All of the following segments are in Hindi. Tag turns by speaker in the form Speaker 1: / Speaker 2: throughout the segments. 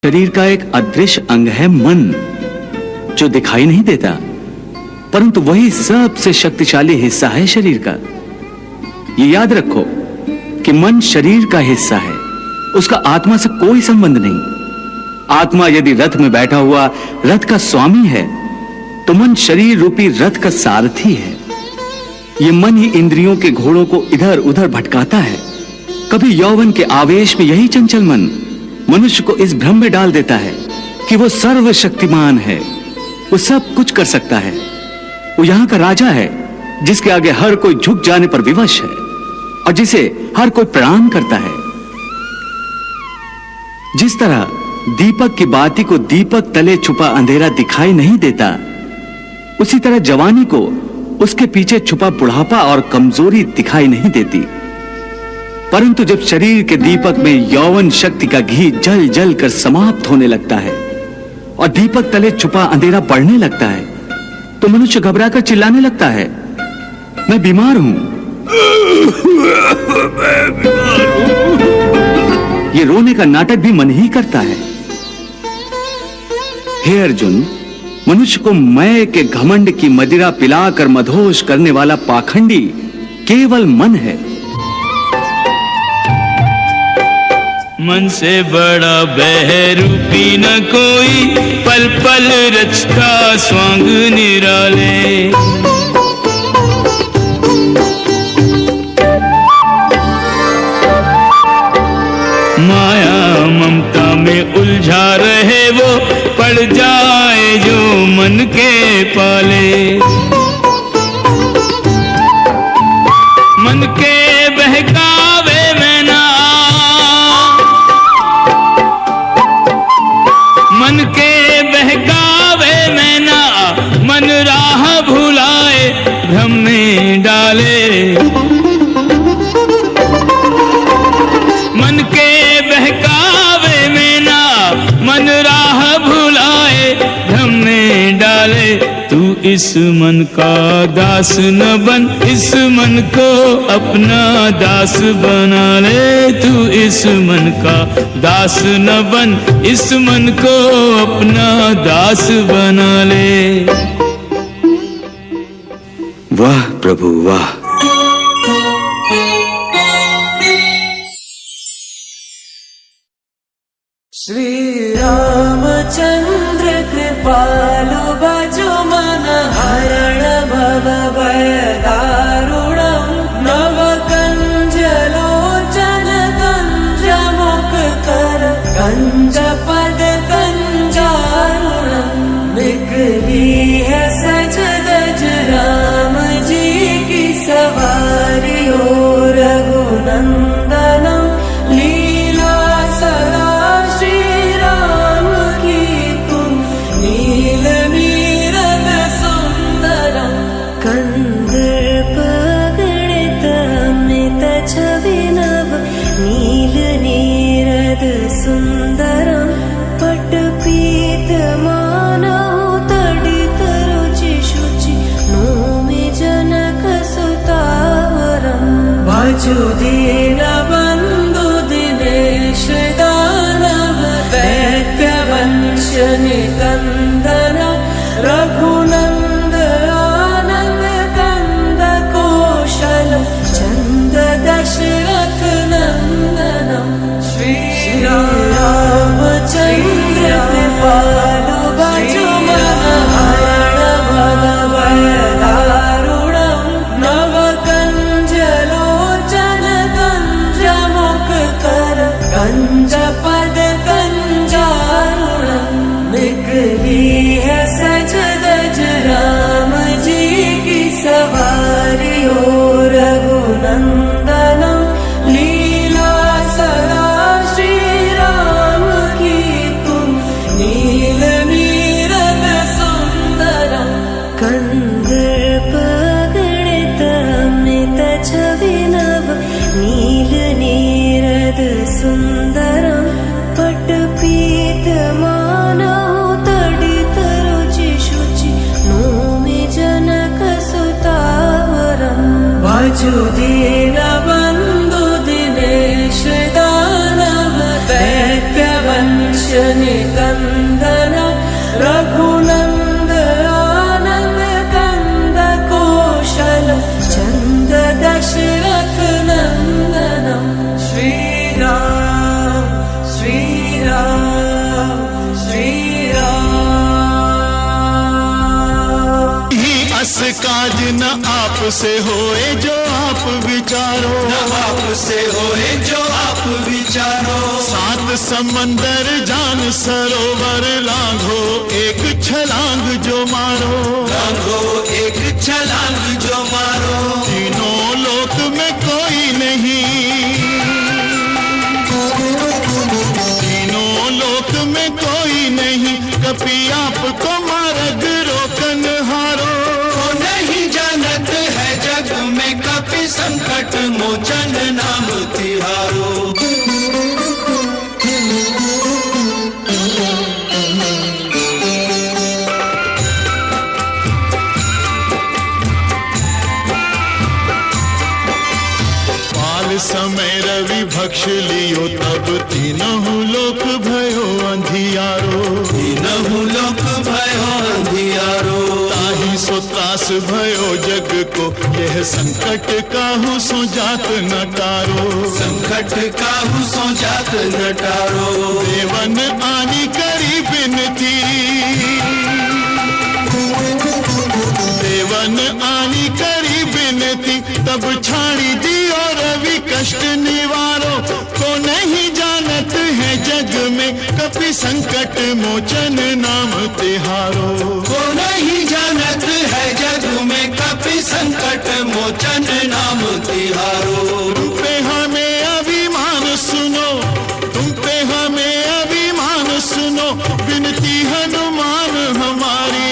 Speaker 1: शरीर का एक अदृश्य अंग है मन, जो दिखाई नहीं देता, परंतु वही सबसे शक्तिशाली हिस्सा है शरीर का। ये याद रखो कि मन शरीर का हिस्सा है, उसका आत्मा से कोई संबंध नहीं। आत्मा यदि रथ में बैठा हुआ रथ का स्वामी है, तो मन शरीर रूपी रथ का सारथी है। ये मन ही इंद्रियों के घोड़ों को इधर उधर भटकाता है। कभी यौवन के आवेश में यही चंचल मन मनुष्य को इस भ्रम में डाल देता है कि वो सर्वशक्तिमान है, वो सब कुछ कर सकता है, वो यहां का राजा है, जिसके आगे हर कोई झुक जाने पर विवश है और जिसे हर कोई प्रणाम करता है। जिस तरह दीपक की बाती को दीपक तले छुपा अंधेरा दिखाई नहीं देता, उसी तरह जवानी को उसके पीछे छुपा बुढ़ापा और कमजोरी दिखाई नहीं देती। परंतु जब शरीर के दीपक में यौवन शक्ति का घी जल जल कर समाप्त होने लगता है और दीपक तले छुपा अंधेरा बढ़ने लगता है, तो मनुष्य घबराकर चिल्लाने लगता है, मैं बीमार हूं। ये रोने का नाटक भी मन ही करता है। हे अर्जुन, मनुष्य को मैं के घमंड की मदिरा पिलाकर मदहोश करने वाला पाखंडी केवल मन है।
Speaker 2: मन से बड़ा बहरूपी न कोई, पल पल रचता स्वांग निराले। माया ममता में उलझा रहे वो, पड़ जाए जो मन के पाले। मन के बहकावे में ना, मन के बहकावे में ना, मन राह भुलाए भ्रम में डाले। मन के बहकावे में ना, मन राह भुलाए भ्रम में डाले। तू इस मन का दास न बन, इस मन को अपना दास बना ले। तू इस मन का दास न बन, इस मन को अपना दास बना ले।
Speaker 1: वाह प्रभु वाह।
Speaker 3: श्री रामचंद्र कृपालु भजो मन, हरण भव भय दारुणं। नव कंज लोचन कंज मुख कर, कंज पद कंजारुणं। निकली है सज धज राम जी की सवारी हो रघुनंदनम। लीला सदा श्री राम की तुम, नील नीरद सुंदरम। कंदर्प गणित अमित छवि नव, नील नीरद सुंदरम। पट पीत मानव तडित रुचि शुचि, नौमि जनक सुतावरम। भजु दीन बंधु दिनेश दानव, दैत्य वंश निकंदन। रघुनंद आनंद कंद कौशल, चंद दशरथ नंदनम। श्री रामचंद्र कृपालु भजो मन, हरण भव भय दारुणं। नव कंज लोचन कंज मुख कर, कंज पद कंजारुणं। निकली है सज धज राम जी की सवारी हो रघुनंदनम। लीला सदा श्री राम की तुम, नील नीरद सुंदरम। कंदर्प गणित अमित छवि नव, नील नीरद सुंदरम। पट पीत मानव तडित रुचि शुचि, नौमि जनक सुतावरम। भजु दीन बंधु दिनेश दानव, दैत्य वंश नि
Speaker 4: बस काज न आप से होए जो आप विचारो,
Speaker 5: आप से होए जो आप विचारो।
Speaker 4: सात समंदर जान सरोवर लांघो एक छलांग जो मारो,
Speaker 5: लांघो एक छलांग जो मारो।
Speaker 4: तीनों लोक में कोई नहीं, तीनों लोक में कोई नहीं, कभी आपको मार्ग रोकन हारो।
Speaker 5: को नहीं जानत है जग में कपि संकट मोचन नाम तिहारो।
Speaker 4: समय रवि भक्ष लियो तब तीनहु लोक भयो अंधियारो,
Speaker 5: तीनहु लोक भयो अंधियारो।
Speaker 4: ताहि सो त्रास भयो जग को यह संकट काहू सो जात न टारो,
Speaker 5: संकट काहू सो जात न टारो।
Speaker 4: देवन आनी करी बिनती, देवन आनी करी बिनती, तब छाड़ी दी और रवि कष्ट निवारो। को नहीं जानत है जग में कपि संकट मोचन नाम तिहारो,
Speaker 5: को नहीं जानत है जग में कपि संकट मोचन नाम तिहारो।
Speaker 4: तुम पे हमें अभिमान सुनो, तुम पे हमें अभिमान सुनो, बिनती हनुमान हमारी।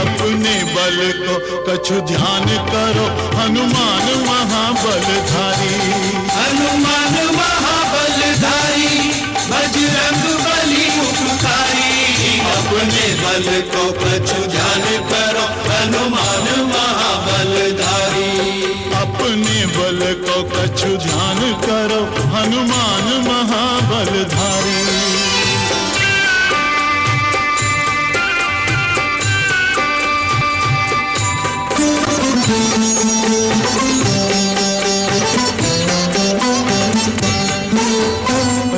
Speaker 4: अपने बल को कछु ध्यान करो, हनुमान महाबलधारी,
Speaker 5: हनुमान महाबलधारी, बजरंग बली उपकारी। अपने बल को कछु ध्यान करो, हनुमान महाबलधारी।
Speaker 4: अपने बल को कछु ध्यान करो, हनुमान महाबलधारी।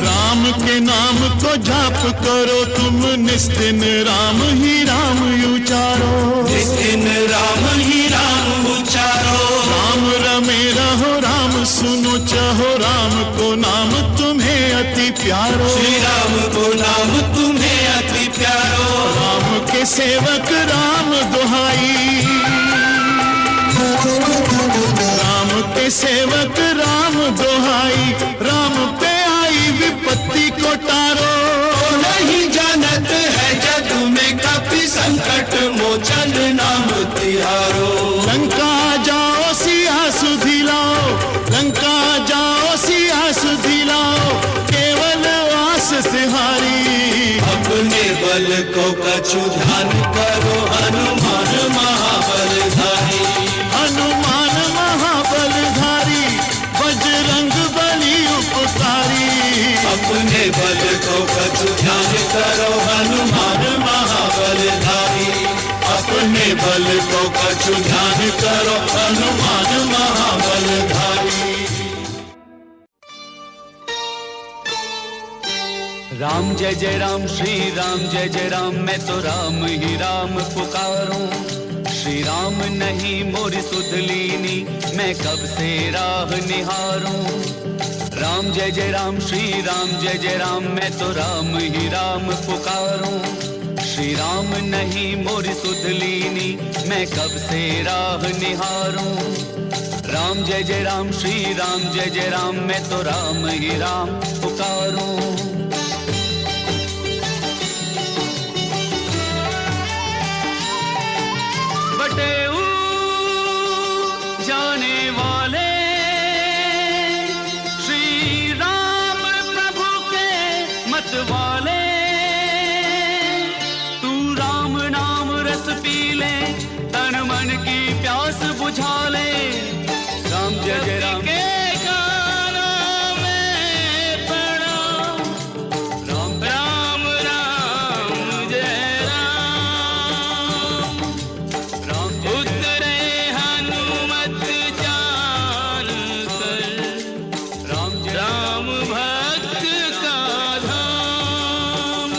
Speaker 4: राम के नाम को जाप करो तुम निस्दिन, राम ही राम उचारो,
Speaker 5: निस्दिन राम ही राम उचारो।
Speaker 4: राम रमे रहो राम सुनो चाहो, राम को नाम तुम्हें अति प्यारो,
Speaker 5: श्री राम को नाम तुम्हें अति प्यारो।
Speaker 4: राम के सेवक राम दुहाई, राम के सेवक राम दुहाई, राम पे आई विपत्ति को टारो।
Speaker 5: नहीं जानत है जग में कपि संकट मोचन नाम तिहारो।
Speaker 4: लंका जाओ सिया सुधिलाओ, लंका जाओ सिया सुधिलाओ, केवल आस तिहारी।
Speaker 5: अपने बल को कछु ध्यान करो, हनुमान महाबलधारी,
Speaker 4: हनुमान महाबलधारी, बजरंग बली उपकारी।
Speaker 5: अपने बल को कछु ध्यान करो, हनुमान महाबलधारी। अपने बल को कछु ध्यान करो, हनुमान महाबलधारी।
Speaker 6: राम जय राम, श्री राम जय राम, मैं तो राम ही राम पुकारूं। श्री राम नहीं मोरी सुध लीनी, मैं कब से राह निहारूं। राम जय राम, श्री राम जय राम, मैं तो राम ही राम पुकारूं। श्री राम नहीं मोरी सुध लीनी, मैं कब से राह निहारूं। राम जय राम, श्री राम जय राम, मैं तो राम ही राम पुकारूं। जाने वाले श्री राम प्रभु के मत वाले, तू राम नाम रस पी ले, तन मन की प्यास बुझा ले। राम जय राम के गानों में पढ़ो, राम राम राम जय राम, राम उतरे हनुमत जान कर, राम राम भक्त का धाम।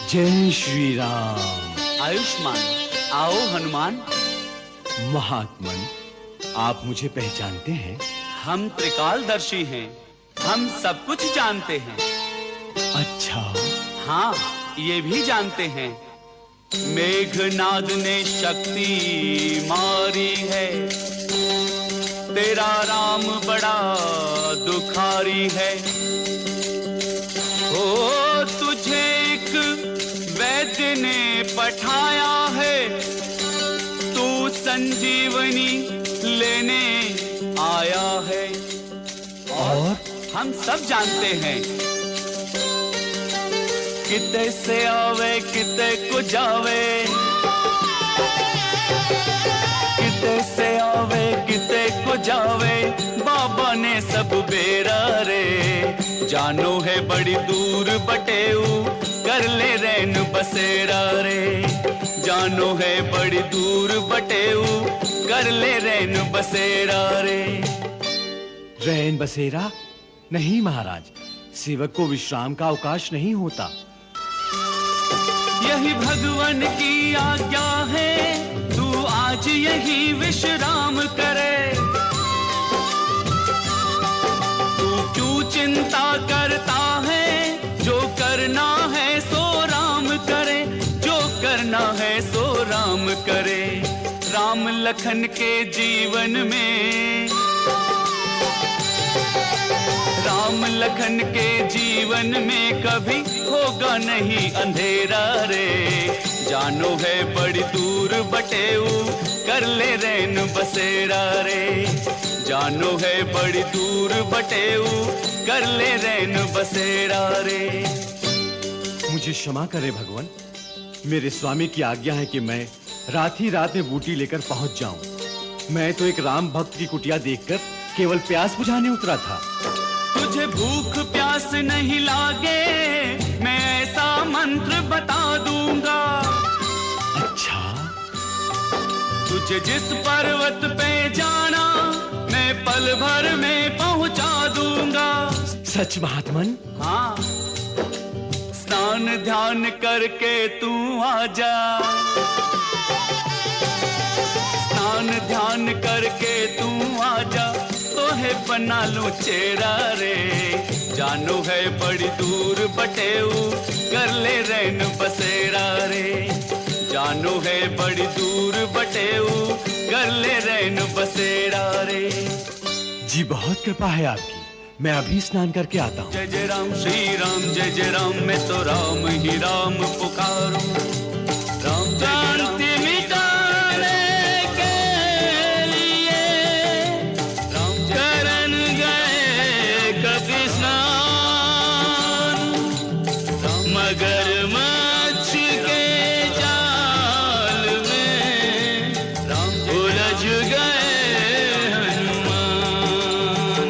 Speaker 7: जय श्री राम।
Speaker 6: आयुष्मान। आओ हनुमान।
Speaker 7: महात्मन, आप मुझे पहचानते हैं?
Speaker 6: हम त्रिकालदर्शी हैं, हम सब कुछ जानते हैं।
Speaker 7: अच्छा।
Speaker 6: हाँ, ये भी जानते हैं। मेघनाद ने शक्ति मारी है, तेरा राम बड़ा दुखारी है। ओ तुझे एक वैद्य ने पठाया है, तू संजीवनी लेने आया है।
Speaker 7: और
Speaker 6: हम सब जानते हैं, किते से आवे किते को जावे, किते से आवे किते को जावे, बाबा ने सब बेरा रे। जानो है बड़ी दूर बटेऊ, कर ले रैन बसेरा रे। जानो है बड़ी दूर बटेऊ, कर ले रैन बसेरा रे।
Speaker 7: रैन बसेरा? नहीं महाराज, सेवक को विश्राम का अवकाश नहीं होता।
Speaker 6: यही भगवान की आज्ञा है, तू आज यही विश्राम करे। तू क्यों चिंता करता है, जो करना है सो राम करे, जो करना है सो राम करे। राम लखन के जीवन में, राम लखन के जीवन में कभी होगा नहीं अंधेरा रे। जानो है बड़ी दूर बटेऊ, कर ले रैन बसेरा रे। जानो है बड़ी दूर बटेऊ, कर ले रैन बसेरा रे।
Speaker 7: मुझे क्षमा करे भगवान, मेरे स्वामी की आज्ञा है कि मैं रात ही रात में बूटी लेकर पहुंच जाऊं। मैं तो एक राम भक्त की कुटिया देखकर केवल प्यास बुझाने उतरा था।
Speaker 6: तुझे भूख प्यास नहीं लागे, मैं ऐसा मंत्र बता दूंगा।
Speaker 7: अच्छा।
Speaker 6: तुझे जिस पर्वत पे जाना, मैं पल भर में पहुंचा दूंगा।
Speaker 7: सच महात्मन?
Speaker 6: हाँ, स्नान ध्यान करके तू आजा, स्नान ध्यान करके तू आजा, तो है बना लूं चेहरा रे। जानो है बड़ी दूर बटेऊ, कर ले रैन बसेरा रे। जानो है बड़ी दूर बटेऊ, कर ले रैन बसेरा रे।
Speaker 7: जी बहुत कृपा है आपकी, मैं अभी स्नान करके आता हूँ।
Speaker 6: जय जय राम श्री राम, जय जय राम, मैं तो राम ही राम पुकारूं। राम शांति मिटाने के लिए राम करन गए कभी स्नान, मगरमच्छ के जाल में राम उलझ गए हनुमान।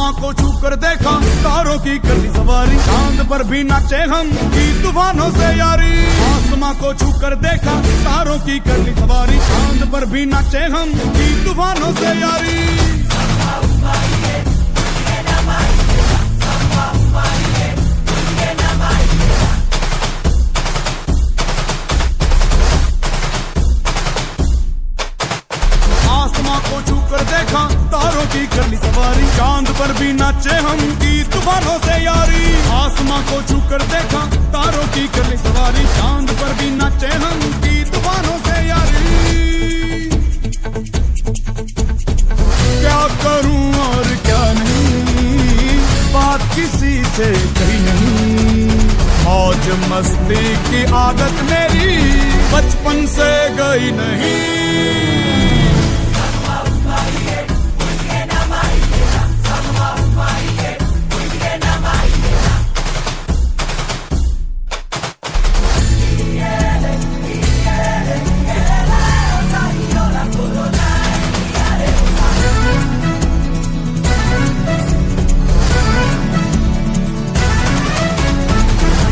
Speaker 8: आसमां को छू कर देखा तारों की करनी सवारी, चांद पर भी नाचे हम की तूफानों से यारी। आसमां को छू कर देखा तारों की करनी सवारी, चांद पर भी नाचे हम की तूफानों से यारी। आसमां को छू कर देखा तारों की करनी सवारी, चांद पर भी नाचे हम की तूफानों से यारी। आसमां को छू कर देखा तारों की करनी सवारी, चांद पर भी नाचे हम की तूफानों से यारी। क्या करूं और क्या नहीं, बात किसी से कही नहीं। मौज मस्ती की आदत मेरी बचपन से गई नहीं।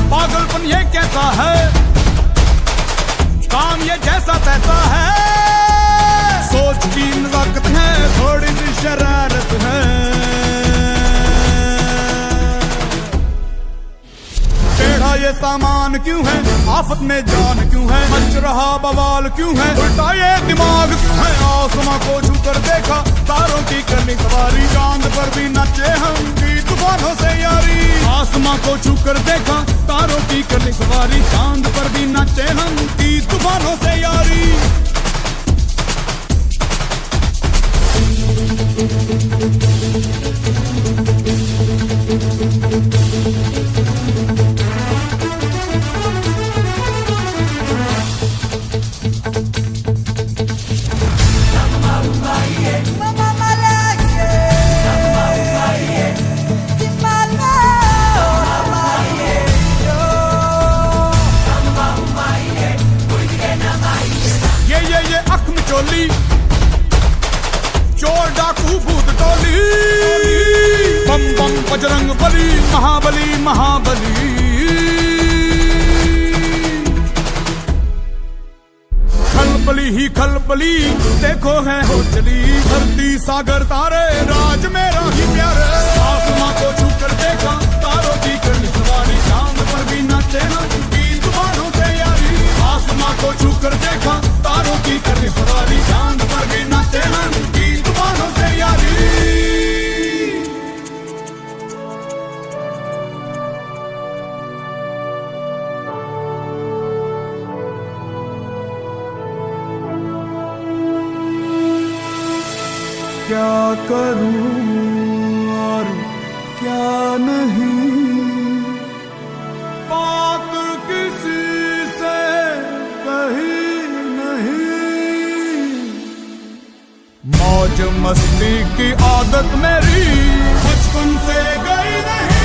Speaker 8: पागलपन ये कैसा है, काम ये जैसा तैसा है। सोच की नजाकत है, थोड़ी सी शरारत है। टेढ़ा ये सामान क्यों है, आफत में जान क्यों है, मच रहा बवाल क्यों है, उल्टा ये दिमाग क्यों है। आसमां को छू कर देखा तारों की करनी सवारी, चांद पर भी नाचे हम की तूफानों से यारी। आसमां को छू कर देखा तारों की करनी सवारी, चांद पर भी नाचे हम की तूफानों से यारी। ये अख में चोली, चोर डाकू भूत टोली, बम बम बजरंग बली, महाबली महाबली। खलबली ही खलबली देखो है हो चली, धरती सागर तारे राज मेरा ही प्यारे। आसमां को छू कर देखा तारों की करनी सवारी, चांद पर भी नाचे ना की तूफानों से यारी। आसमां को छू कर देखा तारों की करनी सवारी, चांद पर भी नाचे ना की तूफानों से यारी। क्या करूं और क्या नहीं, बात किसी से कही नहीं। मौज मस्ती की आदत मेरी बचपन से गई नहीं।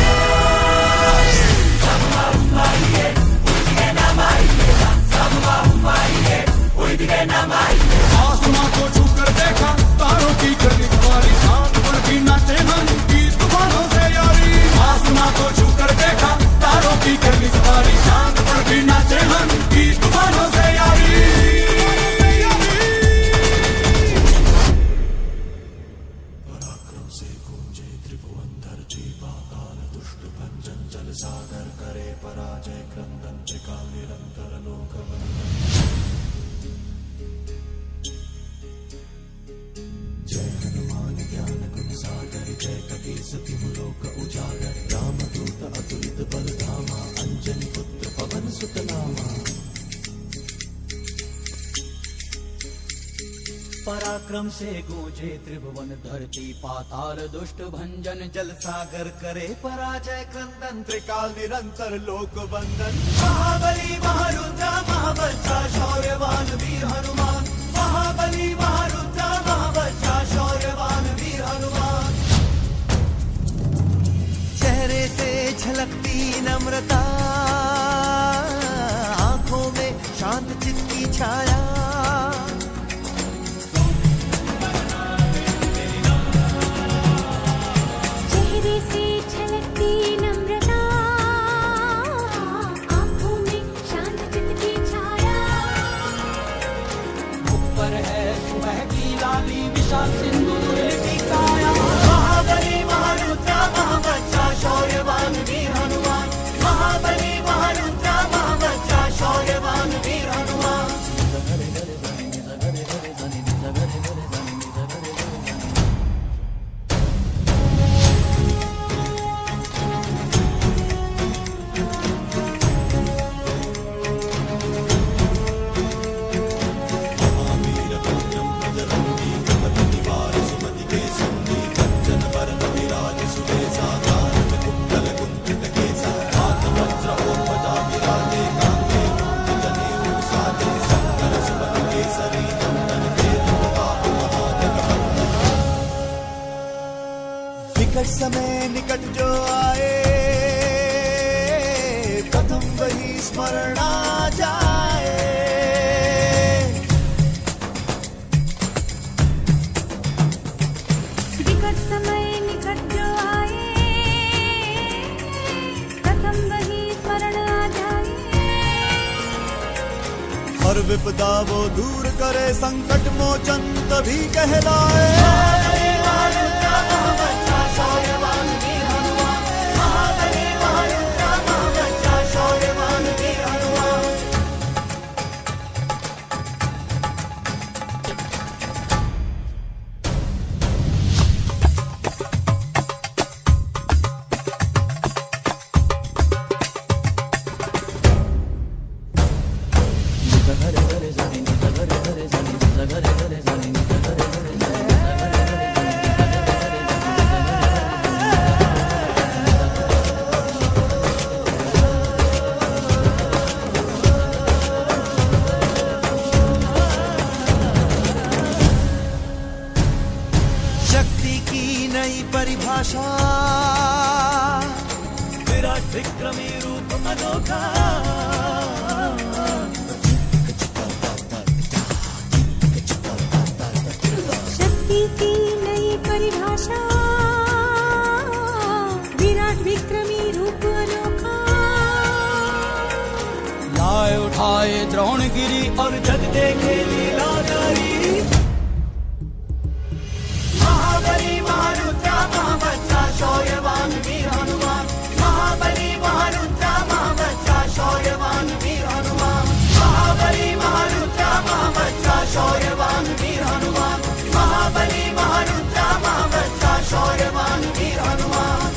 Speaker 8: आसमां को छू कर देखा तारों की करनी सवारी, चांद पर भी नाचे हम की तूफानों से यारी। आसमां को छू कर देखा तारों की करनी सवारी, चांद पर भी नाचे हम की तूफानों से यारी। पराक्रम से गूंजे त्रिभुवन धरती पाताल, दुष्ट भंजन जल सागर करे पराजय, क्रंदन त्रिकाल निरंतर लोक वंदन। जय हनुमान ज्ञान गुण सागर, जय कपीस तिहु लोक उजागर, रामदूत अतुलित बल धामा, अंजनी पुत्र पवन सुत नामा।
Speaker 9: पराक्रम से गूंजे त्रिभुवन धरती पाताल, दुष्ट भंजन जल सागर करे पराजय, क्रंदन त्रिकाल निरंतर लोक वंदन। महाबली महारुद्र महाबलशाह शौर्यवान वीर हनुमान, महाबली महारुद्र महाबलशाह शौर्यवान वीर हनुमान। चेहरे से झलकती नम्रता, आंखों में शांत चित्त की छाया। विकट समय निकट जो आए, प्रथम वही स्मरण आ जाए।
Speaker 10: विकट समय निकट जो आए, प्रथम वही स्मरण आ जाए।
Speaker 9: हर विपदा वो दूर करे, संकट मोचन तभी कहलाए। शक्ति की नई परिभाषा, विराट विक्रमी रूप अनोखा।
Speaker 10: शक्ति की नई परिभाषा, विराट विक्रमी रूप अनोखा।
Speaker 9: लाए उठाए द्रोणगिरी और जग देखे लीलाधारी। महाबली महारुद्रा महाबच्चा शौर्यवान वीर हनुमान। महाबली महारुद्रा महाबच्चा शौर्यवान वीर हनुमान। महाबली महारुद्रा महाबच्चा शौर्यवान वीर हनुमान। महाबली महारुद्रा महाबच्चा शौर्यवान वीर हनुमान।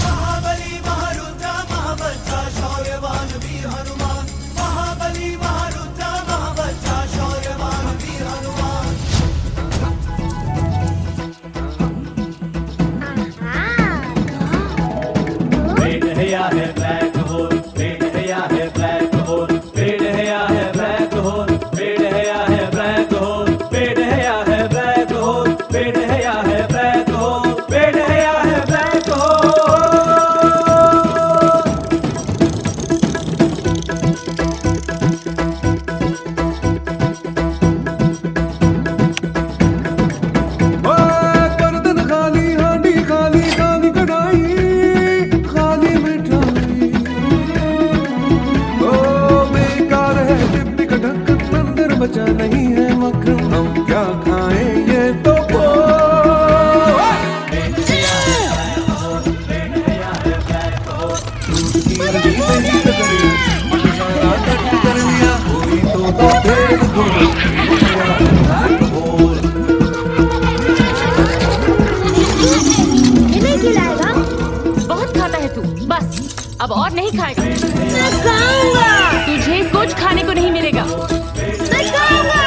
Speaker 9: महाबली महारुद्रा महाबच्चा शौर्यवान वीर हनुमान। महाबली महारुद्रा महाबच्चा शौर्यवान वीर हनुमान।
Speaker 11: पेड़ है या है ब्लैक होल, पेड़ है या है ब्लैक होल, पेड़ है या है ब्लैक होल, पेड़ है या है ब्लैक होल, पेड़ है या है ब्लैक होल, पेड़ है या है ब्लैक होल, पेड़ है या है ब्लैक होल।
Speaker 8: गर्दन खाली हांडी खाली खाली कढ़ाई खाली मिठाई। ओ बेकार है डिब्बी का ढक्कन, अंदर बचा नहीं है मक्खन। हम क्या खाएं ये तो
Speaker 10: इन्हें खिलाएगा? बहुत खाता है तू, बस अब और नहीं खाएगा। मैं खाऊंगा। तुझे कुछ खाने को नहीं मिलेगा। मैं खाऊंगा।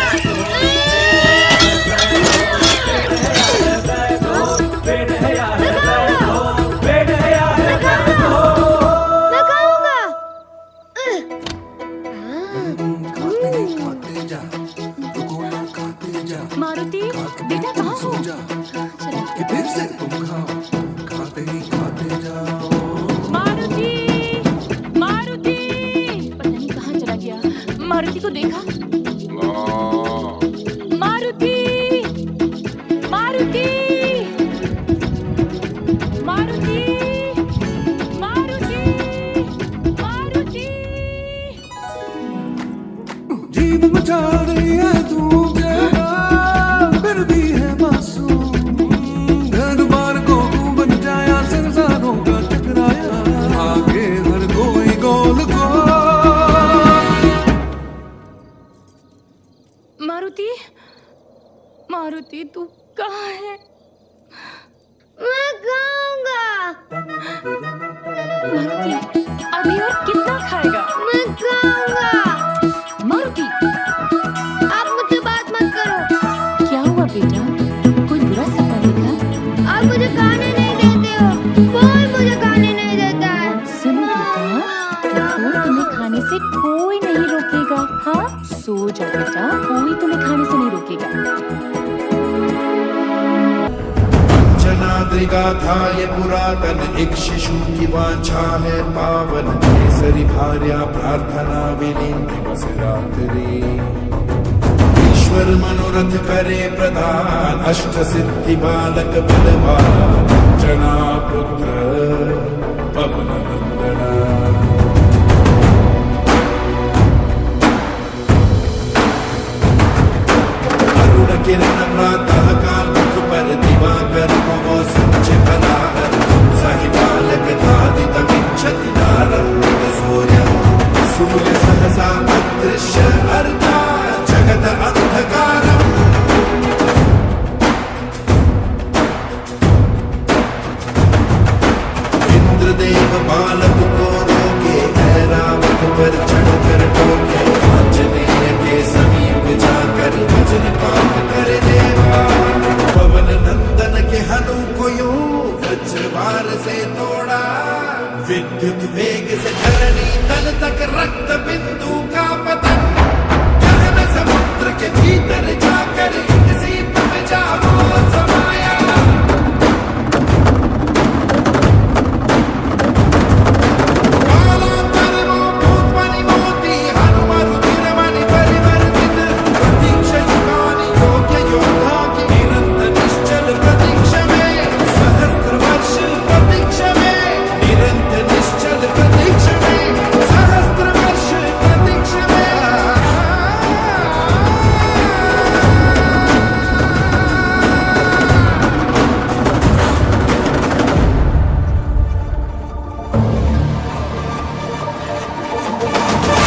Speaker 10: मारुति बेटा कहाँ हो? मारुति मारुति पता नहीं कहाँ चला गया। मारुति को देखा? मारुति मारुति मारुति मारुति मारुति।
Speaker 8: जीव मचा रही है तू जरा, फिर भी है मासूम। घर बार को तू बन जाया, संसारों का टकराया, आगे हर कोई गोल को।
Speaker 10: मारुति मारुति तू कहाँ है? मैं खाऊंगा। मारुति अभी और कितना तुम्हें खाने से कोई नहीं रोकेगा। हाँ, सो जा बेटा, कोई तुम्हें खाने से नहीं रोकेगा।
Speaker 12: पंचनाद्रिका था ये पुरातन, एक शिशु की वांछा है पावन, केसरी भार्या प्रार्थना विलीन दिवस रात्रि, ईश्वर मनोरथ करे प्रदान, अष्ट सिद्धि बालक बलवान, जना पुत्र पवन नंदना। अरुण किरण प्रातः काल मुख पर दिवाकर को वो समझे भलाहर, सही बालक धादित विच्छति नारद सूर्य, सूर्य सहसा अदृश्य अर्धा जगत अंधकारम। इंद्रदेव बालक को रोके, ऐरावत पर चढ़कर टोके, आंजनेय के समीप जाकर वज्रपात कर देवा, पवन नंदन के हनु को यूं वज्रवार से तोड़ा, विद्युत वेग से धरणी तल तक रक्त बिंदु का पतन, गहन समुद्र के भीतर जाकर किसी पे जा वो समाया। कालांतर वो भूत बनी मोती, हनुमान रुधिर मणि परिवर्तित, प्रतीक्षा युगानि योग्य योद्धा की निरंतर निश्चल प्रतीक्षा में, सहस्त्र वर्ष प्रतीक्षा में, निरंतर निश्चल प्रतीक्षा में, सहस्त्र वर्ष प्रतीक्षा में।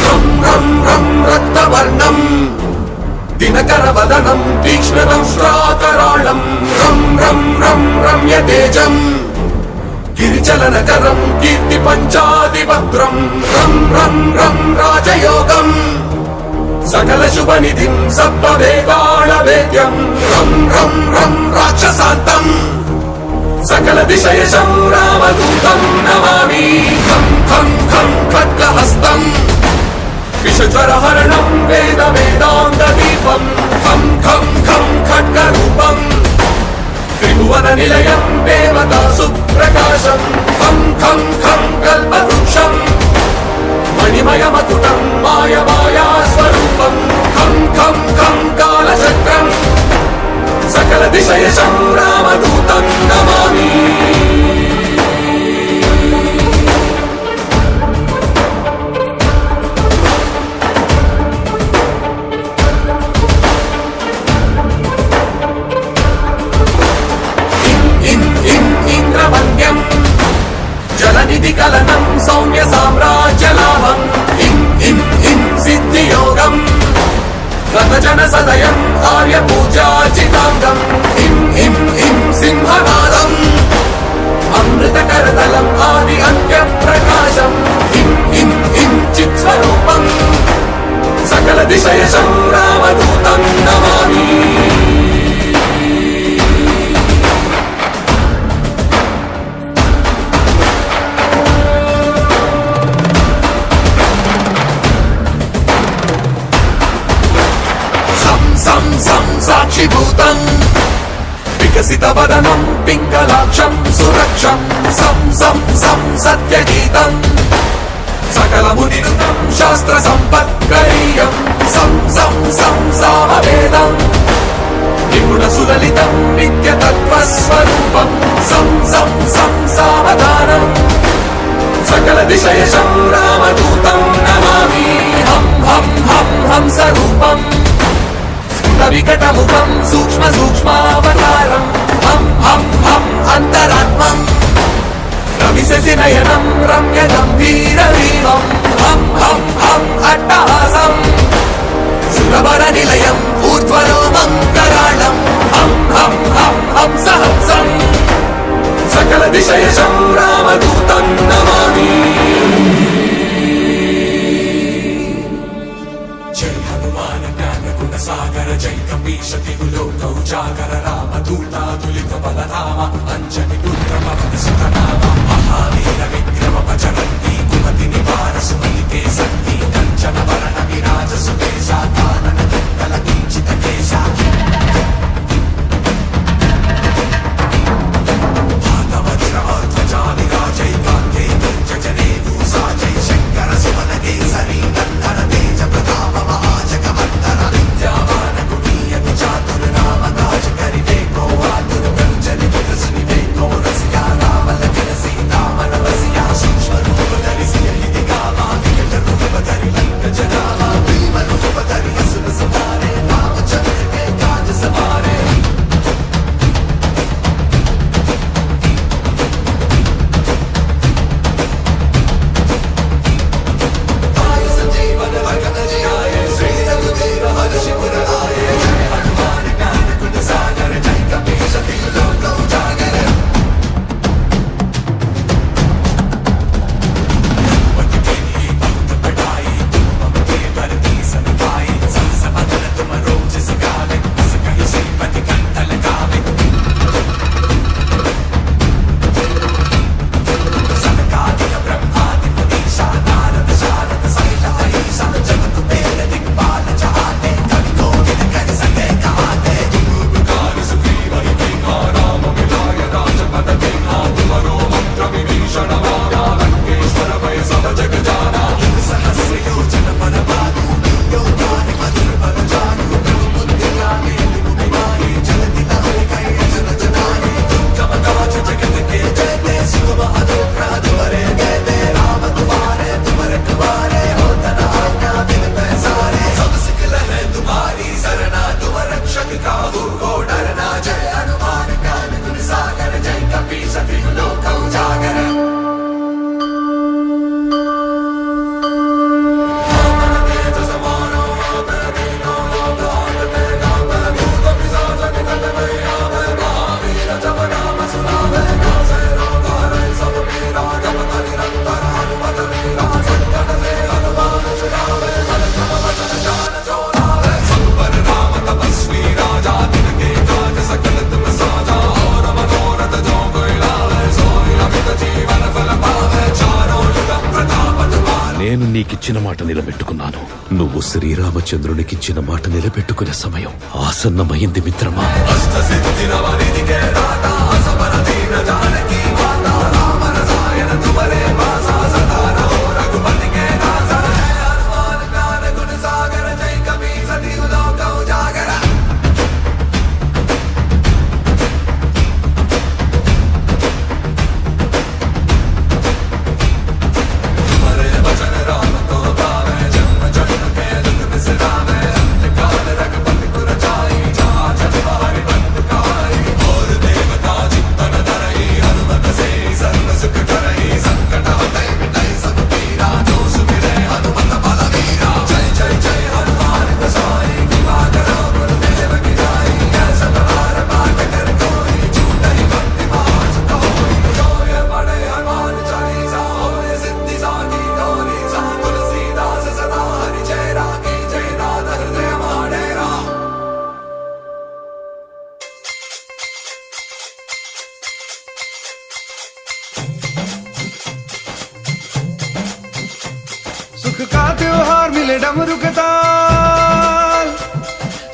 Speaker 5: रं रं रं रक्तवर्णं दिनकरवदनं तीक्ष्णं श्राकराळं, रं रं रं रम्यतेजं गिरिचलनकरं कीर्तिपञ्चादिभद्रं, रं रं रं राजयोगं सकलशुभनिधिं सप्तवेदालवेद्यं, रं रं रं राक्षसान्तं सकलदिशयशं रामदूतं नमामि, खं खं खं खड्गहस्तम् विषज्वरहरणं वेद वेदान्तदीपं, खं खं खं खड्गरूपं त्रिभुवननिलयं देवतासु प्रकाशं, खं खं खं कल्पवृक्षं मणिमयमकुटं मायमायास्वरूपं, खं खं खं कालचक्रं सकलदिशयशं रामदूतं नमामि। इंद्रवन्द्यं जलनिधि कलनं सौम्य साम्राज्यलाभं, इं इं इं सिद्धियोगं रतजन सदयं आर्यपूजाचितांगं, इं इं इं सिंहनादम् अमृतकरतलं आदि अन्त्यप्रकाशम्, इं इं इं चित्स्वरूपं सकलदिशयशं रामदूतं नमामि। सं सं साक्षिभूतं विकसितवदनं पिङ्गलाक्षं सुरक्षं, सं सं सं सत्यगीतं सकलमुनिनुतं शास्त्रसम्पत्करीयं, सं सं सं सामवेदं निपुणसुललितं नित्यतत्त्वस्वरूपं, सं सं सं सावधानं सकलदिशयशं रामदूतं नमामि, हं हं हं हंसरूपम् विकटमुखं सूक्ष्म सूक्ष्मावतारं, हं हं हं अन्तरात्मं रविशसि नयनं रम्य गम्भीरवीमं, हं हं हं अट्टहासं सुरवरनिलयं ऊर्ध्वरोमं कराळं, हं हं हं हंसहंसं सकलदिशयशं रामदूतं नमामि। जय हनुमान ज्ञान गुण सागर, जय कपीश तिहु लोक उजागर, रामदूतातुलित बलधाम अंजनी पुत्र पवन सुत नाम, महावीर विक्रम बजरंगी कुमति निवार सुमति
Speaker 13: నేను నీకిచ్చిన మాట నిలబెట్టుకున్నాను. నువ్వు శ్రీరామచంద్రునికిచ్చిన మాట నిలబెట్టుకునే సమయం ఆసన్నమైంది మిత్రమా.
Speaker 14: सुख का त्योहार मिले डमरू के ताल,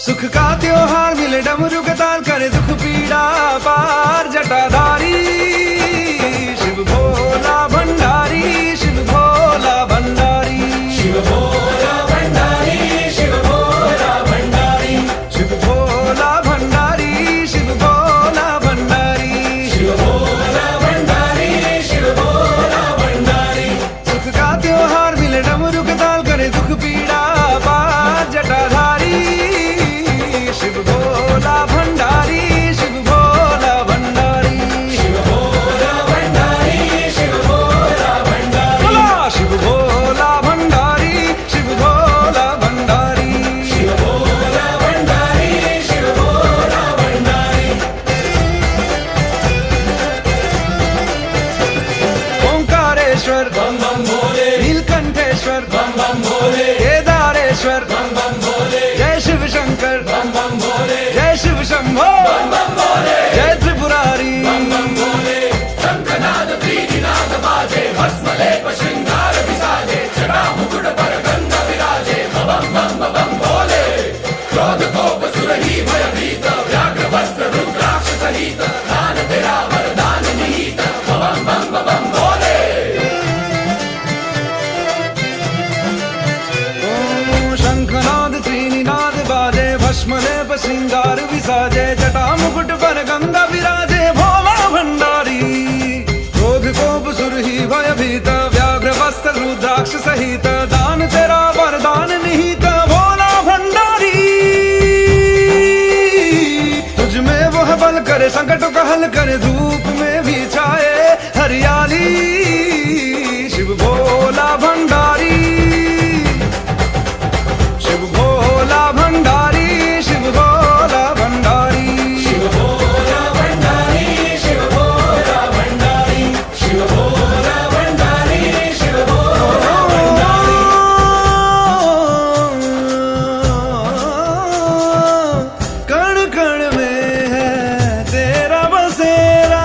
Speaker 14: सुख का त्योहार मिले डमरू के ताल, करे दुख पीड़ा पार जटाधारी शिव भोला भंडारी, शिव भोला भंडारी, शिव भोला भंडारी, शिव भोला भंडारी, शिव भोला भंडारी, शिव भोला भंडारी, शिव भोला भंडारी, शिव भोला भंडारी। सुख का त्योहार मिले डमरू के ताल, करे दुख पीड़ा पार जटाधारी शिव भोला भंडारी, शिव भोला भंडारी, शिव भोला भंडारी, शिव भोला भंडारी, बोला शिव भोला भंडारी, शिव भोला भंडारी, शिव भोला भंडारी, शिव भोला भंडारी। ओंकारेश्वर बम बम भोले, नीलकंठेश्वर बम बम भोले, केदारेश्वर बम बम भोले, जय शिव शंकर बम बम भोले, जय शिव शंभो बम बम भोले, जय त्रिपुरारी बम बम भोले। शंखनाद प्रीतिनाद बाजे, भस्म लेप श्रृंगार विसाजे, जटा मुकुट पर गंगा विराजे, बम बम बम भोले। क्रोध कोप सुरही भयभीत, व्याघ्र वस्त्र रुद्राक्ष सहित, दान तेरा वरदान निहित, बम बम बम भोले। शंखनाद त्रिनिनाद बाजे, भस्म लेप श्रृंगार विसाजे, जटा मुकुट पर गंगा विराजे, भोला भंडारी। क्रोध कोप सुरही भयभीत, व्याघ्र वस्त्र रुद्राक्ष सहित, दान तेरा वरदान निहित, भोला भंडारी। तुझ में वह बल करे, संकट का हल करे, धूप में भी छाए हरियाली शिव भोला भंडारी, शिव भोला भंडारी, शिव भोला भंडारी, शिव भोला भंडारी, शिव भोला भंडारी, शिव भोला भंडारी, शिव भोला भंडारी। कण कण में है तेरा बसेरा,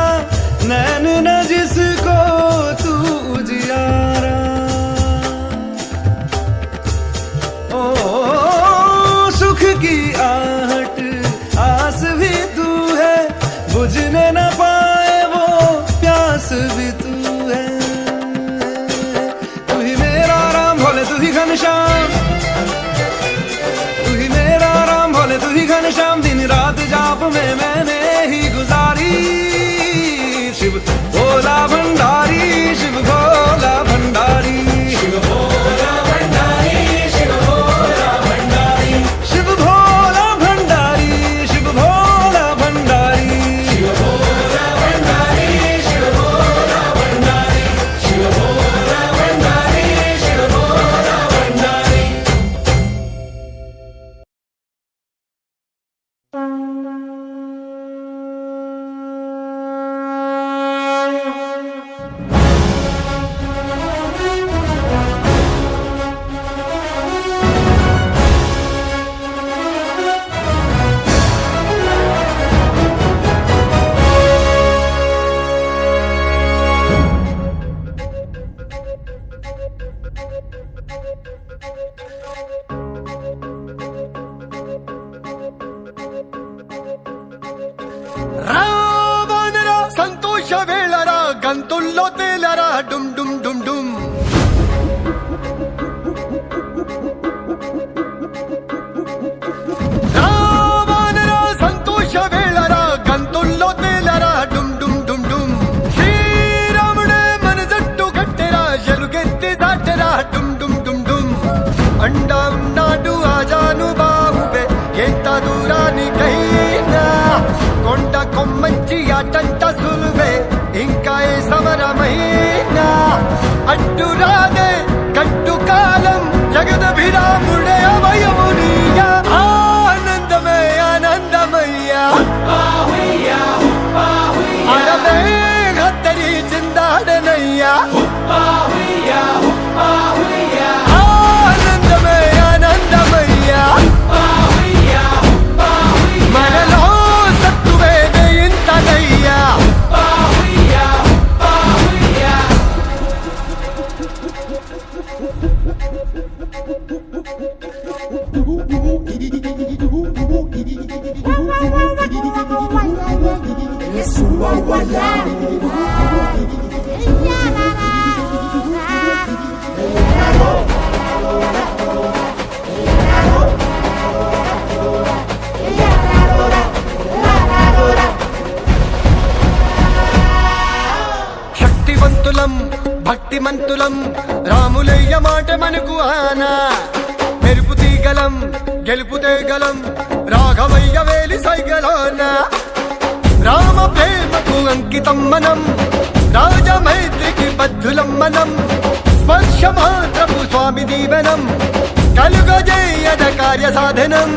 Speaker 14: రావణరా సంతోష వేళరా గంతుల్లో తేలరా డుమ్ డుమ్ డుమ్ డుమ్ రావణరా సంతోష వేళరా గంతుల్లో తేలరా డుమ్ డుమ్ డుమ్ డుమ్ శ్రీరాముడే మన జట్టు కట్టెరా ఎలుగెత్తి దాటెరా డుమ్ డుమ్ డుమ్ డుమ్ అండా ఉన్నాడు ఆజాను బాబువే ఎంత దూరానికైనా కొండ కొమ్మంచి ఆటంట సులువే ఇంకా ఏ సమరమైనా అడ్డు రాదే గట్టు కాలం జగదభిరాముడే అభయమునియా ఆనందమే ఆనందమయ్యా అడవే హత్తరి చిందాడనయ్యా ఆనందమే ఆనందమయ్యా మనలో సత్తువేదే ఇంతదయ్యా శక్తివంతులం భక్తిమంతులం రాములయ్య మాట మనకు ఆనా మెరుపు తీగలం గెలుపు తేగలం రాఘవయ్య వేలి సైగలోనా రామ ప్రేమకు అంకితం మనం రాజమైత్రికి బద్ధులం మనం స్పర్శ మాత్రపు స్వామి దీవెనం కలుగజేయద కార్య సాధనం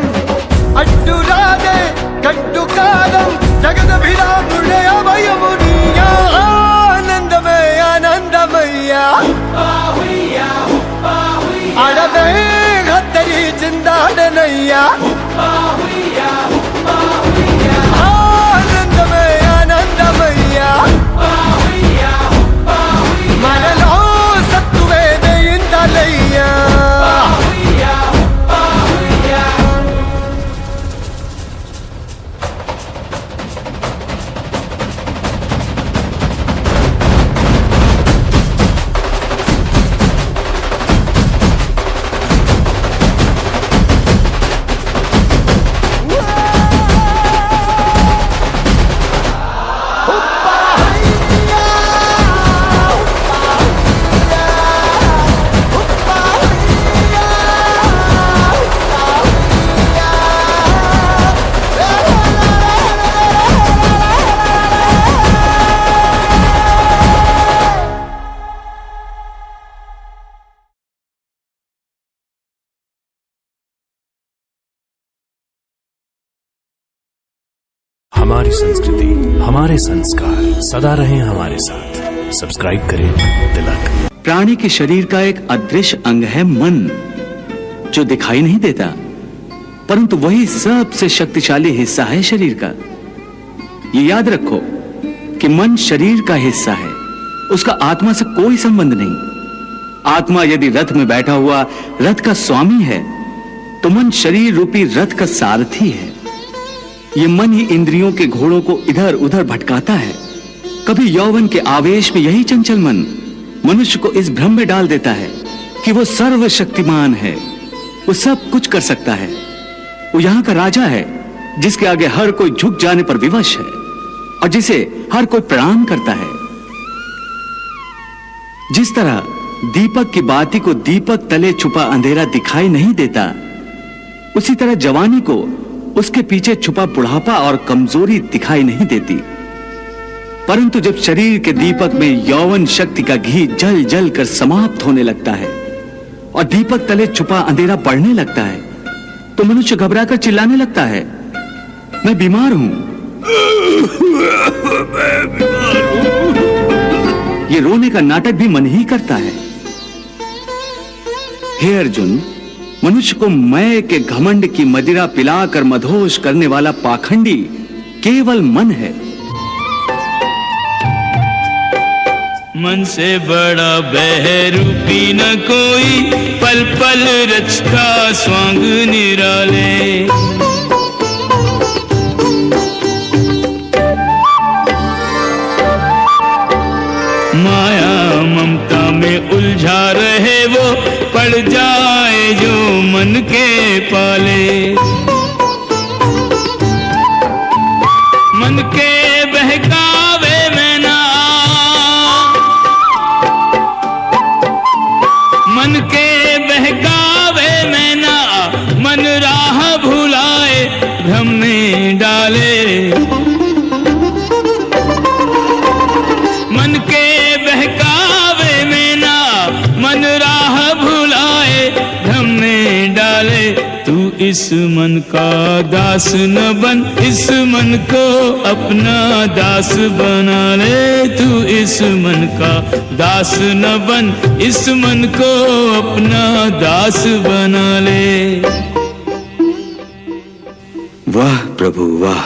Speaker 14: అడ్డు రాదే గట్టు కాలం జగదభిరాముడే అభయమునియా ఆనందమే ఆనందమయ్యా అడవే హత్తరి చిందాడనయ్యా ఆనందమే ఆనందమయ్యా మనలో సత్తువేదే ఇంతలయ్యా
Speaker 15: हमारी संस्कृति, हमारे संस्कार सदा रहे हमारे साथ। सब्सक्राइब करें तिलक।
Speaker 1: प्राणी के शरीर का एक अदृश्य अंग है मन, जो दिखाई नहीं देता, परंतु वही सबसे शक्तिशाली हिस्सा है शरीर का। ये याद रखो कि मन शरीर का हिस्सा है, उसका आत्मा से कोई संबंध नहीं। आत्मा यदि रथ में बैठा हुआ रथ का स्वामी है, तो मन शरीर रूपी रथ का सारथी है। ये मन ही इंद्रियों के घोड़ों को इधर उधर भटकाता है। कभी यौवन के आवेश में यही चंचल मन मनुष्य को इस भ्रम में डाल देता है कि वो सर्वशक्तिमान है, वो सब कुछ कर सकता है, वो यहाँ का राजा है, जिसके आगे हर कोई झुक जाने पर विवश है और जिसे हर कोई प्रणाम करता है। जिस तरह दीपक की बाती को दीपक तले छुपा अंधेरा दिखाई नहीं देता, उसी तरह जवानी को उसके पीछे छुपा बुढ़ापा और कमजोरी दिखाई नहीं देती। परंतु जब शरीर के दीपक में यौवन शक्ति का घी जल जल कर समाप्त होने लगता है और दीपक तले छुपा अंधेरा बढ़ने लगता है, तो मनुष्य घबराकर चिल्लाने लगता है, मैं बीमार हूं। ये रोने का नाटक भी मन ही करता है। हे अर्जुन, मनुष्य को मैं के घमंड की मदिरा पिलाकर मदहोश करने वाला पाखंडी केवल मन है।
Speaker 2: मन से बड़ा बहरूपी न कोई, पल पल रचता स्वांग निराले। माया ममता में उलझा रहे वो, पड़ जाए जो मन के पाले। मन के बहकावे में ना, मन के बहकावे में ना, मन राह भुलाए भ्रम में डाले। मन के बहकावे में ना, मन राह भुलाए भ्रम में डाले। तू इस मन का दास न बन, इस मन को अपना दास बना ले। तू इस मन का दास न बन, इस मन को अपना दास बना ले।
Speaker 1: वाह प्रभु वाह।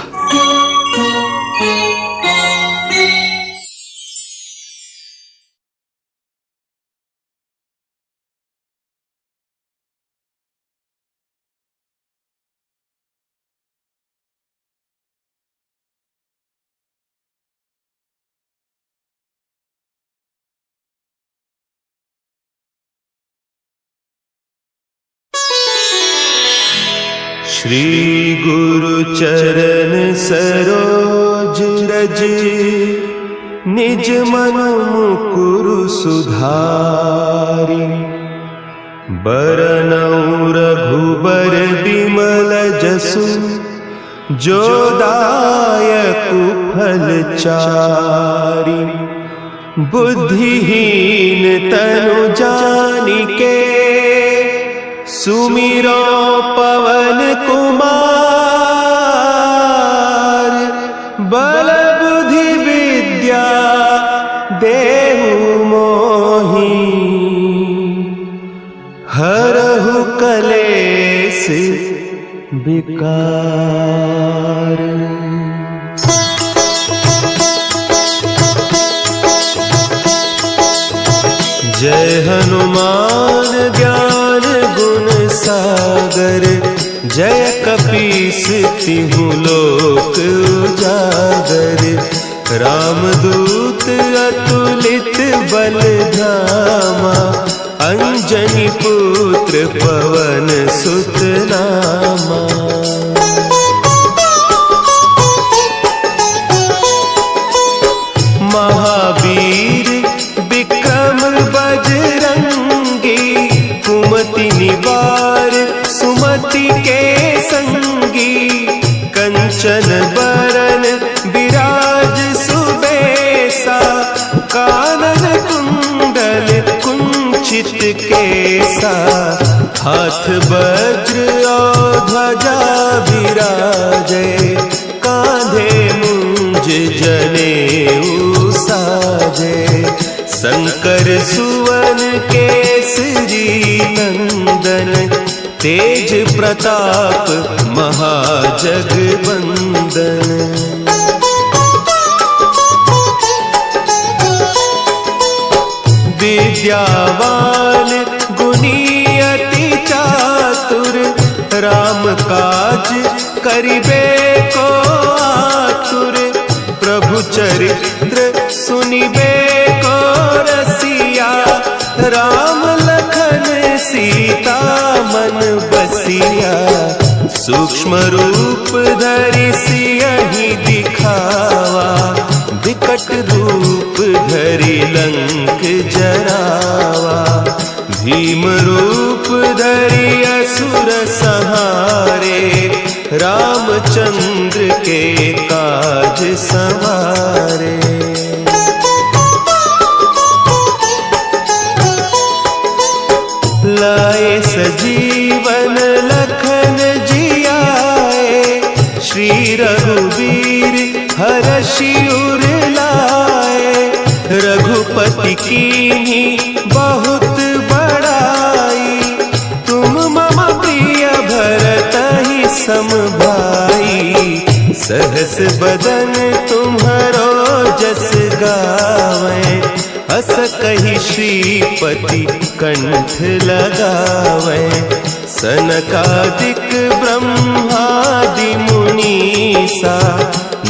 Speaker 12: श्री गुरु चरण सरोज रज, निज मन मुकुरु सुधारि। बरनउँ रघुबर बिमल जसु, जो दायकु फल चारि। बुद्धिहीन तनु जानिके, सुमिरो पवन कुमार। बल बुद्धि विद्या देहु मोहि, हरहु कलेस विकार। जय हनुमान ज्ञान गुण सागर, जय कपीस तिहु लोक उजागर। रामदूत अतुलित बल धामा, अंजनी पुत्र पवन सुत नामा। महावीर विक्रम बजरंगी, कुमति निवार सुमति के संगी। कंचन बरन विराज सुबेसा, कानन कुंडल कुंचित केसा। हाथ वज्र और ध्वजा विराजे, कांधे मुंज जनेऊ साजे। शंकर सुवन केसरी नंदन, तेज प्रताप महाजगवंदन। विद्यावान गुणी अति चातुर, राम काज करिबे को आतुर। प्रभु चरित्र सुनिबे को रसिया, राम लखन सीता मन बसिया। सूक्ष्म रूप धरि सियहि दिखावा, विकट रूप धरि लंक जरावा। भीम रूप धरि असुर संहारे, रामचंद्र के काज संवारे। लाए सजीवन लखन जियाए, श्री रघुवीर हरषि उर लाए। रघुपति कीन्ही बहुत बड़ाई, तुम मम प्रिय भरतहि सम भाई। सहस बदन तुम्हरो जस गावें,
Speaker 16: अस कही श्रीपति कंठ लगावे सनकादिक ब्रह्मादि मुनीसा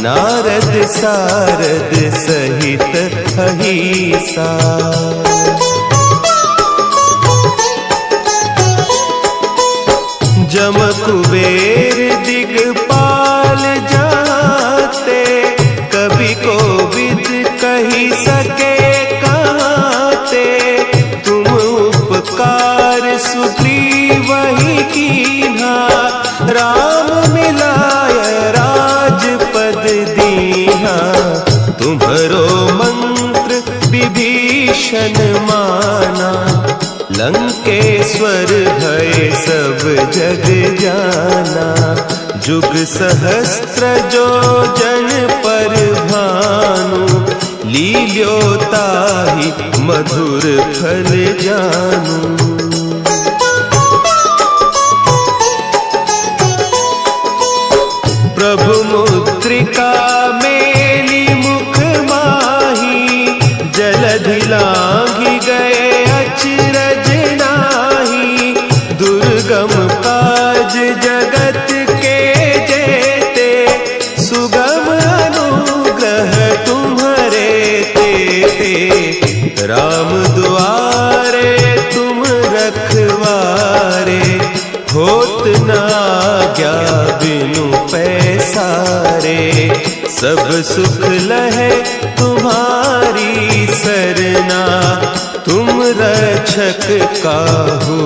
Speaker 16: नारद सारद सहित अहिसा जम कुबेर दिगपाल जाते कभी को विद कही सके कहते तुम उपकार सुग्रीव ही कीन्हा राम मिलाय राजपद दीन्हा तुम्हरो मंत्र विभीषण माना लंकेश्वर भय सब जग जाना जुग सहस्त्र जो जन पर भानु लील्योताहि मधुर फल जानू प्रभु मुद्रिका मेली मुख माही जलधि लांघि गए अचरज नाही दुर्गम काज जगत के जेते सुगम अनुग्रह तुम्हारे तेते राम दुआरे तुम रखवारे होत न आज्ञा बिनु पैसारे सब सुख लहे तुम्हारी सरना तुम रक्षक काहू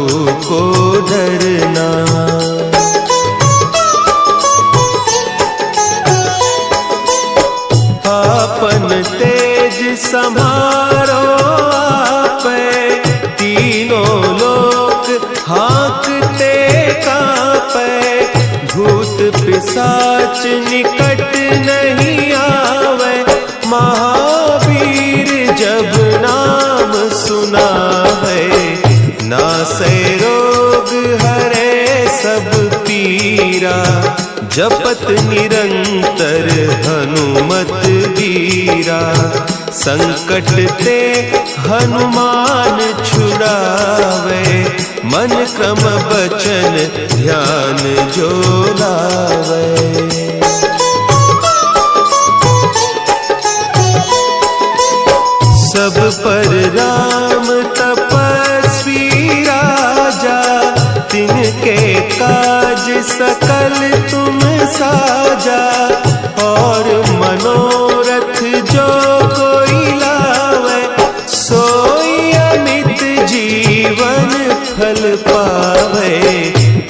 Speaker 16: को डरना आपन तेज समारो आपे तीनों लोक हाँकते कापे भूत पिशाच निकट नहीं आवे महावीर जब नाम सुना है नासै रोग हरे सब पीरा जपत निरंतर हनुमत वीरा संकट ते हनुमान छुड़ावे मन क्रम बचन ध्यान जो लावे सब पर राम तपस्वी राजा तिनके काज सकल तुम साजा और मनोरथ जो कोई लावे सोई अमित जीवन फल पावे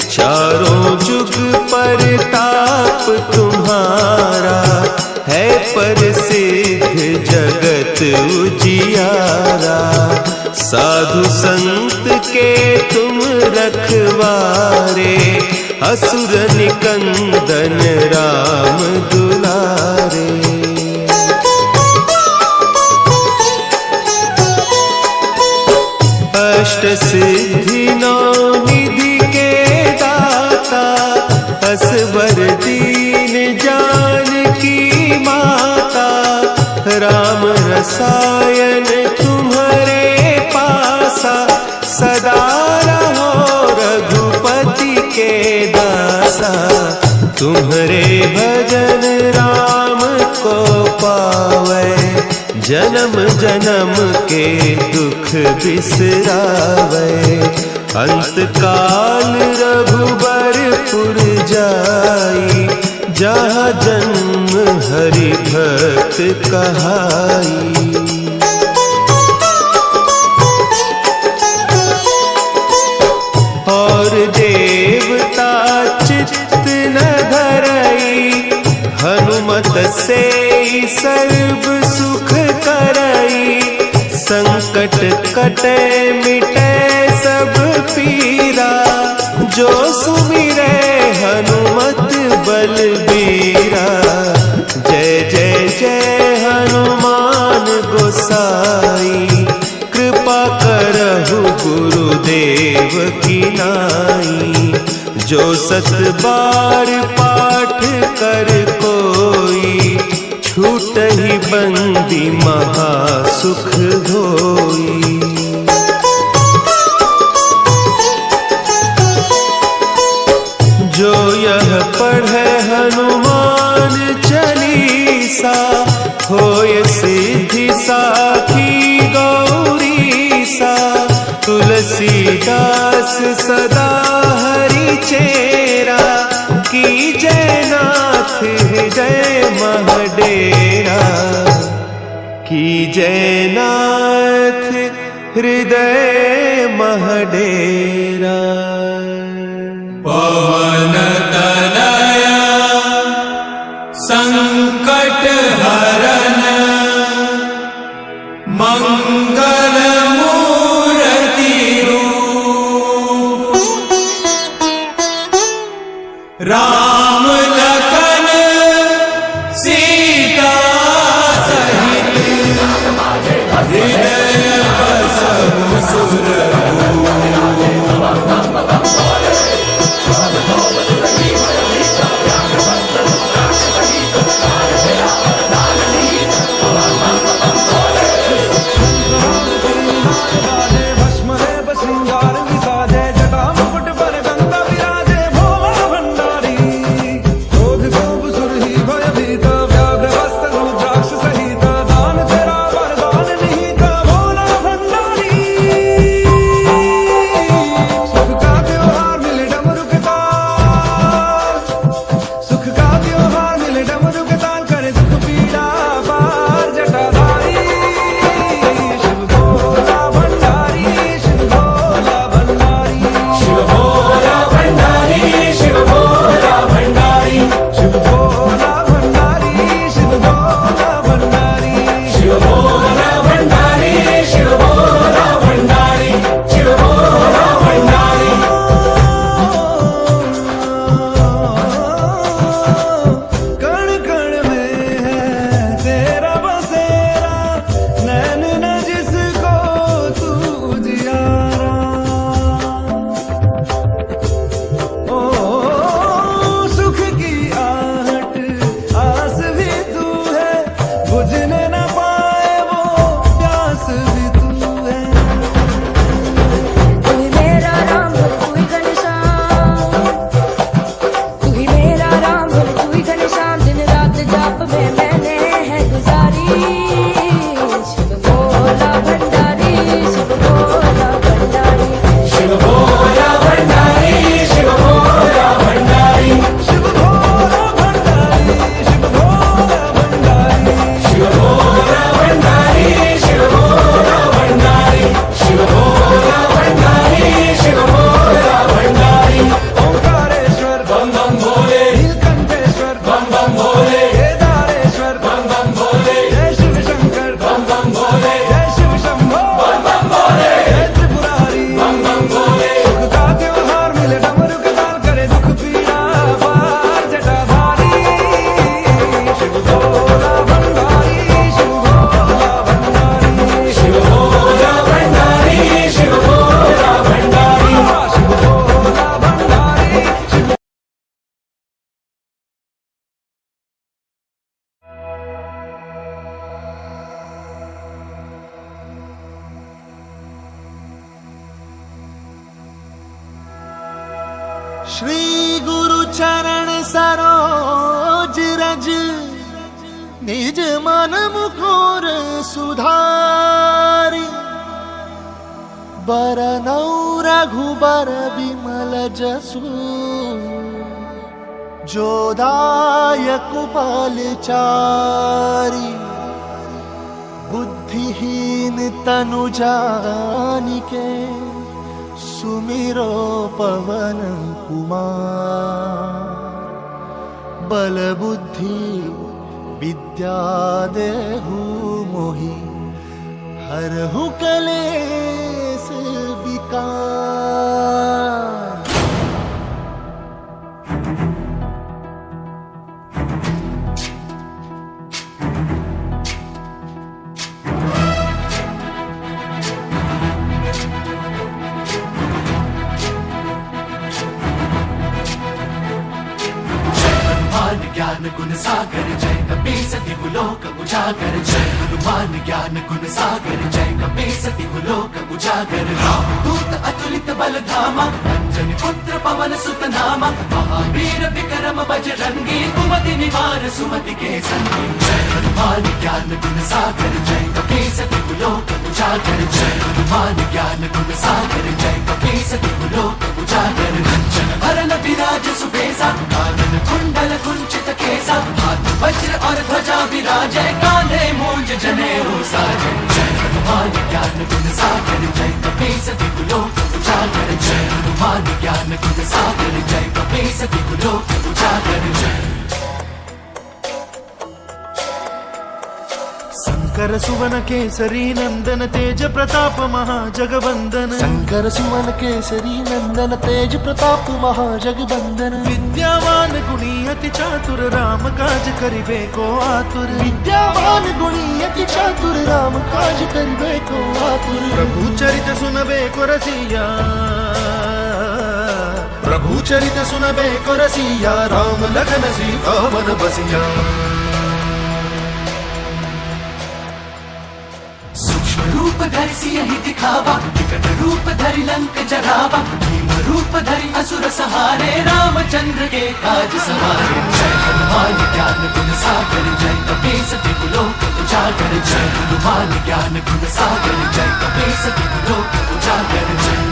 Speaker 16: चारों जुग परताप तुम्हारा है प्रसिद्ध जगत उजियारा साधु संत के तुम रखवारे असुर निकंदन राम दुलारे अष्ट सिद्धि नौ निधि के दाता असवर दीन जानकी माता राम रसायन तुम्हारे पासा सदा रहो रघुपति के दासा तुम्हारे भजन राम को पावे जन्म जन्म के दुख बिसरावे अंत काल रघुबरपुर जाई जहाँ जन्म हरि भक्त कहाई और देवता चित्त न धरई हनुमत से सर्व सुख करई संकट कटे मिटे सब पीरा जो सुमिरे हनुमत बलबीरा जय जय जय हनुमान गोसाई कृपा करहु गुरुदेव की नाई जो सत बार पाठ कर कोई छूट ही बंदी महा सुख हो दास सदा हरि चेरा की जयनाथ हृदय महडेरा की जयनाथ हृदय महडेरा।
Speaker 2: पवन तनया संकट हरन मंगल मूर्ति रूप राम लखन सीता सहित हृदय बसहु सुरभूप।
Speaker 16: श्री गुरु चरण सरोज रज निज मन मुकुर सुधारि बरनौ रघुबर बिमल जसु जो दायक फलचारि बुद्धिहीन तनु जानिके सुमिरो पवन कुमार बल बुद्धि विद्या देहु मोहि हरहु कलेस विकार।
Speaker 5: ज्ञान गुण सागर जय कपीसति लोक उजागर जय हनुमान ज्ञान गुण सागर जय कपीसति लोक उजागर राम दूत अतुलित बल धामा अंजनी पुत्र पवन सुत नामा महावीर विक्रम बजरंगी कुमति निवार सुमति के संगी जय हनुमान ज्ञान गुण सागर जय कपीसति सती लोक उजागर जय हनुमान ज्ञान गुण सागर जय कपीसति लोक उजागर कंचन भरन विराज सुबेसा कानन कुंडल कुंचित केसा हाथ वज्र और ध्वजा विराजय कांधे मूंज जनेऊ साजय जय हनुमान ज्ञान गुण सागर जय कपीसति लोक उजागर जय हनुमान ज्ञान गुण सागर जय कपीसति लोक उजागर जय
Speaker 16: शंकर सुवन केसरी नंदन तेज प्रताप महाजगवंदन शंकर सुवन केसरी नंदन तेज प्रताप महाजगवंदन विद्यावान गुणी अति चातुर राम काज करिबे को आतुर विद्यावान गुणी अति चातुर राम काज करिबे को आतुर प्रभु चरित सुनबे को रसिया प्रभु चरित सुनबे को रसिया राम लखन सीता मन बसिया
Speaker 5: रूप धरि सियहि दिखावा विकट रूप धरि लंक जरावा भीम रूप धरि असुर सहारे रामचंद्र के काज सवारे जय हनुमान ज्ञान गुण सागर जय कपीसति लोक उजागर जय हनुमान ज्ञान गुण सागर जय कपीसति लोक उजागर जय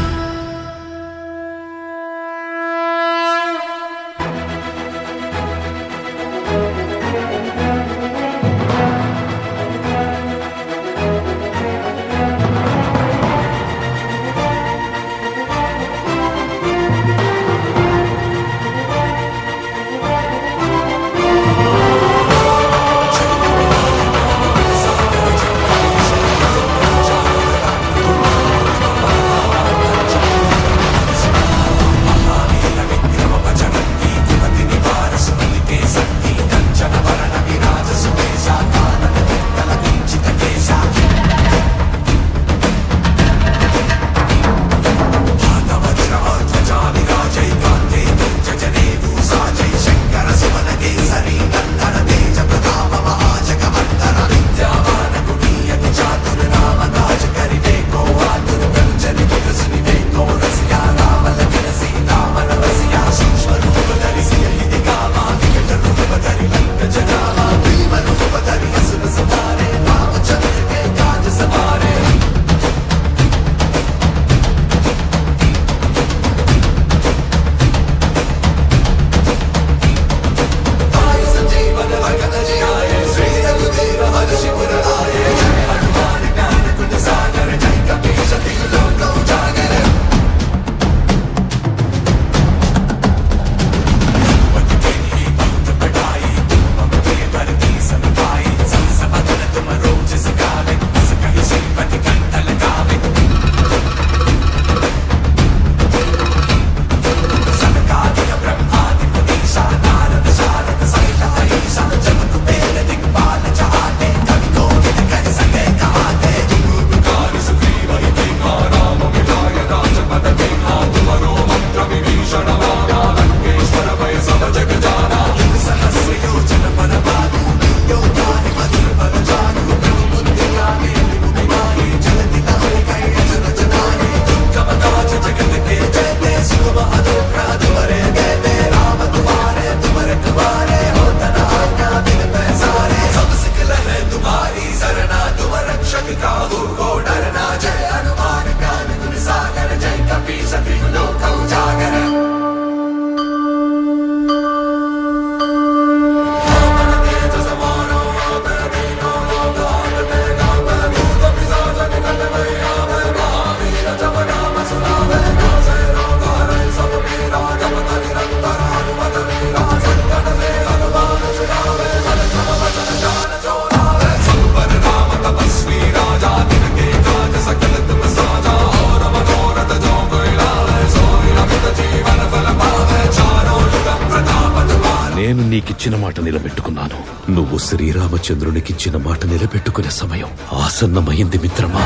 Speaker 13: నేను నీకిచ్చిన మాట నిలబెట్టుకున్నాను. నువ్వు శ్రీరామచంద్రునికిచ్చిన మాట నిలబెట్టుకునే సమయం ఆసన్నమైంది మిత్రమా.